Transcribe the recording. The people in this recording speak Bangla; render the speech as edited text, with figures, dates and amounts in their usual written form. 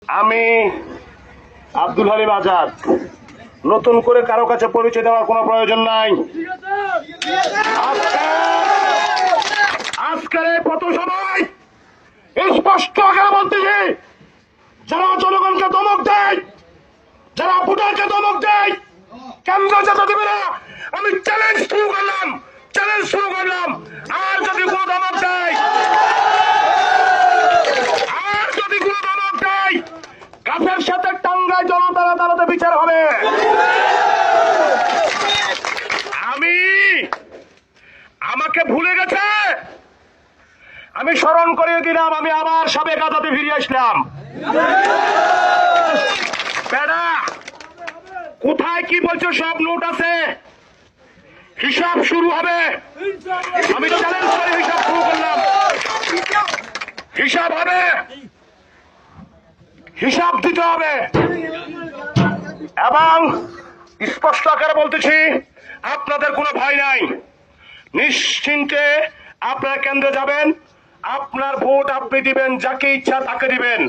আমি আব্দুল হালিম আজাদ, নতুন করে কারো কাছে পরিচয় দেওয়ার কোনো প্রয়োজন নাই। আজকের এই পথসভায় স্পষ্ট আকারে বলতেছি, যারা জনগণকে ধমক দেয়, যারা ভোটারকে ধমক দেয়, কেন্দ্র যেতে দেবে না, আমি চ্যালেঞ্জ শুরু করলাম। আর যদি কোনো ধমক দেয়, গাছের সাথে টাঙ্গায় জনতারা তারাতে বিচার হবে। আমাকে ভুলে গেছে, আমি স্মরণ করিয়ে দিলাম, আমি আবার সাবেক আজাদে ফিরে আসলাম। বেড়া কোথায় কি বলছো, সব নোট আছে, হিসাব শুরু হবে। আমি চ্যালেঞ্জ করে হিসাব শুরু করলাম, হিসাব হবে, হিসাব দিতে হবে। এবং স্পষ্ট আকারে বলতেছি, আপনাদের কোনো ভয় নাই, নিশ্চিন্তে আপনারা কেন্দ্রে যাবেন, আপনার ভোট আপনি দিবেন, যাকে ইচ্ছা তাকে দিবেন।